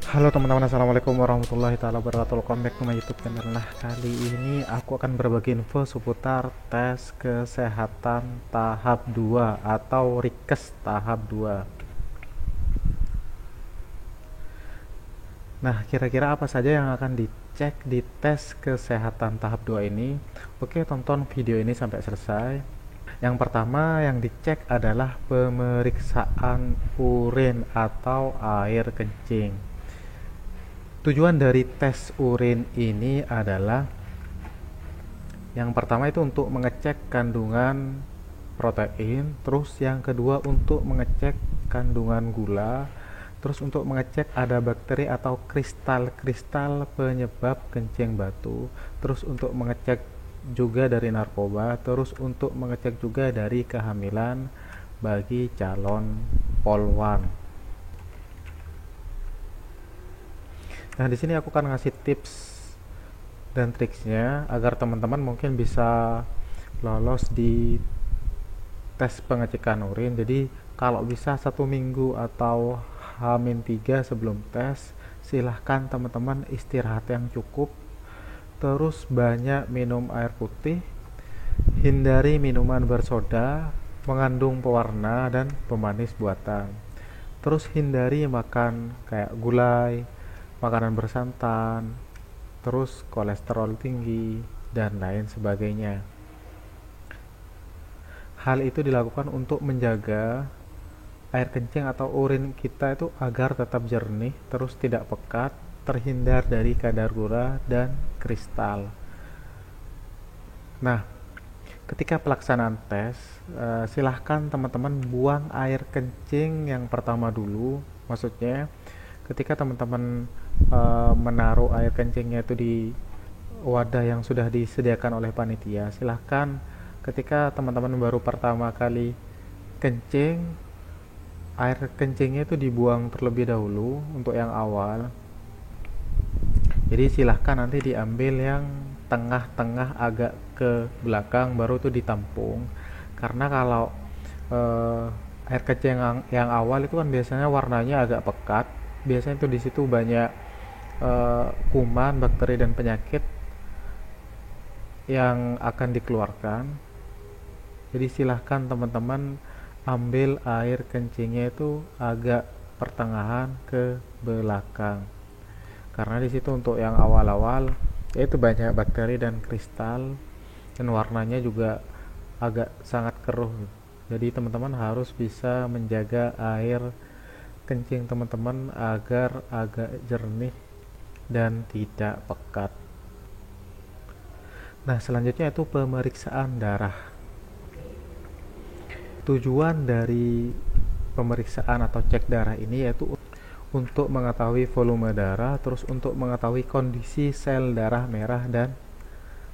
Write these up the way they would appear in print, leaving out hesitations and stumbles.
Halo teman-teman, assalamualaikum warahmatullahi taala wabarakatuh. Welcome back to my YouTube channel. Nah, kali ini aku akan berbagi info seputar tes kesehatan tahap 2 atau Rikes tahap 2. Nah, kira-kira apa saja yang akan dicek di tes kesehatan tahap 2 ini? Oke, tonton video ini sampai selesai. Yang pertama yang dicek adalah pemeriksaan urin atau air kencing. Tujuan dari tes urin ini adalah yang pertama itu untuk mengecek kandungan protein, terus yang kedua untuk mengecek kandungan gula, terus untuk mengecek ada bakteri atau kristal-kristal penyebab kencing batu, terus untuk mengecek juga dari narkoba, terus untuk mengecek juga dari kehamilan bagi calon polwan. Nah, di sini aku akan ngasih tips dan triksnya agar teman-teman mungkin bisa lolos di tes pengecekan urin. Jadi kalau bisa 1 minggu atau H-3 sebelum tes, silahkan teman-teman istirahat yang cukup, terus banyak minum air putih, hindari minuman bersoda, mengandung pewarna dan pemanis buatan, terus hindari makan kayak gulai, makanan bersantan, terus kolesterol tinggi, dan lain sebagainya. Hal itu dilakukan untuk menjaga air kencing atau urin kita itu agar tetap jernih, terus tidak pekat, terhindar dari kadar gula dan kristal. Nah, ketika pelaksanaan tes, silahkan teman-teman buang air kencing yang pertama dulu. Maksudnya, ketika teman-teman menaruh air kencingnya itu di wadah yang sudah disediakan oleh panitia, silahkan ketika teman-teman baru pertama kali kencing, air kencingnya itu dibuang terlebih dahulu untuk yang awal. Jadi silahkan nanti diambil yang tengah-tengah agak ke belakang, baru itu ditampung. Karena kalau air kencing yang awal itu kan biasanya warnanya agak pekat, biasanya itu di situ banyak kuman, bakteri dan penyakit yang akan dikeluarkan. Jadi silahkan teman-teman ambil air kencingnya itu agak pertengahan ke belakang. Karena di situ untuk yang awal-awal itu banyak bakteri dan kristal dan warnanya juga agak sangat keruh. Jadi teman-teman harus bisa menjaga air kencing teman-teman agar agak jernih dan tidak pekat. Nah, selanjutnya itu pemeriksaan darah. Tujuan dari pemeriksaan atau cek darah ini yaitu untuk mengetahui volume darah, terus untuk mengetahui kondisi sel darah merah dan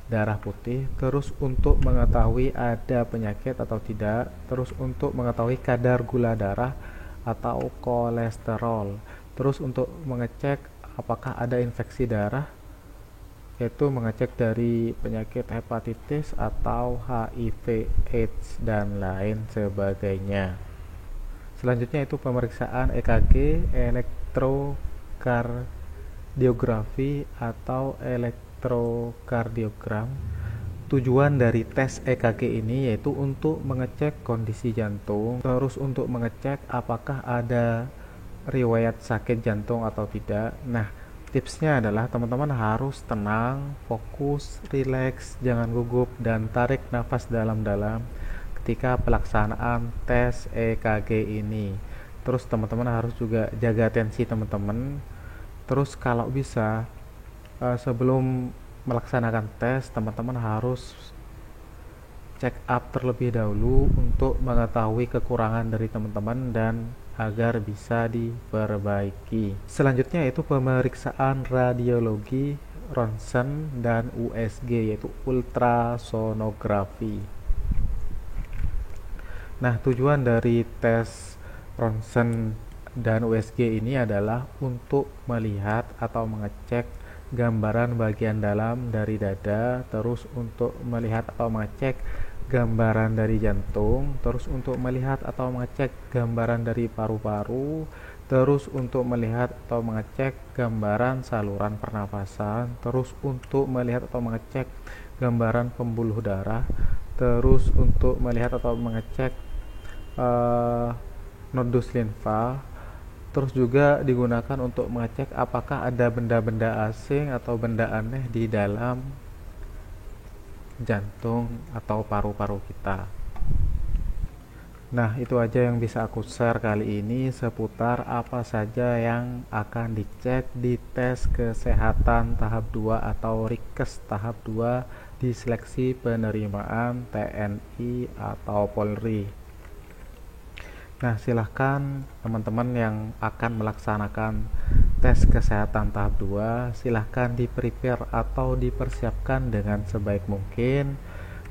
darah putih, terus untuk mengetahui ada penyakit atau tidak, terus untuk mengetahui kadar gula darah atau kolesterol, terus untuk mengecek apakah ada infeksi darah, yaitu mengecek dari penyakit hepatitis atau HIV AIDS dan lain sebagainya. Selanjutnya itu pemeriksaan EKG, elektrokardiografi atau elektrokardiogram. Tujuan dari tes EKG ini yaitu untuk mengecek kondisi jantung, terus untuk mengecek apakah ada riwayat sakit jantung atau tidak. Nah, tipsnya adalah teman-teman harus tenang, fokus, rileks, jangan gugup, dan tarik nafas dalam-dalam ketika pelaksanaan tes EKG ini. Terus teman-teman harus juga jaga tensi teman-teman. Terus kalau bisa sebelum melaksanakan tes, teman-teman harus check up terlebih dahulu untuk mengetahui kekurangan dari teman-teman dan agar bisa diperbaiki. Selanjutnya yaitu pemeriksaan radiologi, ronsen dan USG yaitu ultrasonografi. Nah, tujuan dari tes ronsen dan USG ini adalah untuk melihat atau mengecek gambaran bagian dalam dari dada, terus untuk melihat atau mengecek gambaran dari jantung, terus untuk melihat atau mengecek gambaran dari paru-paru, terus untuk melihat atau mengecek gambaran saluran pernafasan, terus untuk melihat atau mengecek gambaran pembuluh darah, terus untuk melihat atau mengecek nodus limfa, terus juga digunakan untuk mengecek apakah ada benda-benda asing atau benda aneh di dalam jantung atau paru-paru kita. Nah, itu aja yang bisa aku share kali ini seputar apa saja yang akan dicek di tes kesehatan tahap 2 atau Rikes tahap 2 di seleksi penerimaan TNI atau Polri. Nah, silahkan teman-teman yang akan melaksanakan tes kesehatan tahap 2, silahkan di-prepare atau dipersiapkan dengan sebaik mungkin.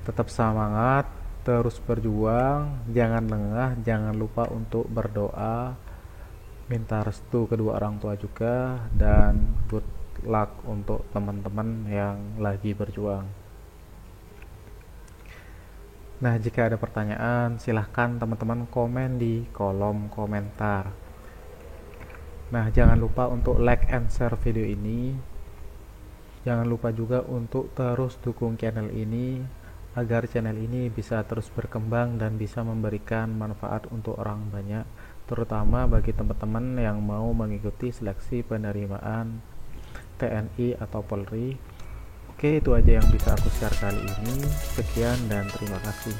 Tetap semangat, terus berjuang, jangan lengah, jangan lupa untuk berdoa, minta restu kedua orang tua juga, dan good luck untuk teman-teman yang lagi berjuang. Nah, jika ada pertanyaan, silahkan teman-teman komen di kolom komentar. Nah, jangan lupa untuk like and share video ini. Jangan lupa juga untuk terus dukung channel ini agar channel ini bisa terus berkembang dan bisa memberikan manfaat untuk orang banyak, terutama bagi teman-teman yang mau mengikuti seleksi penerimaan TNI atau Polri. Oke, itu aja yang bisa aku share kali ini. Sekian dan terima kasih.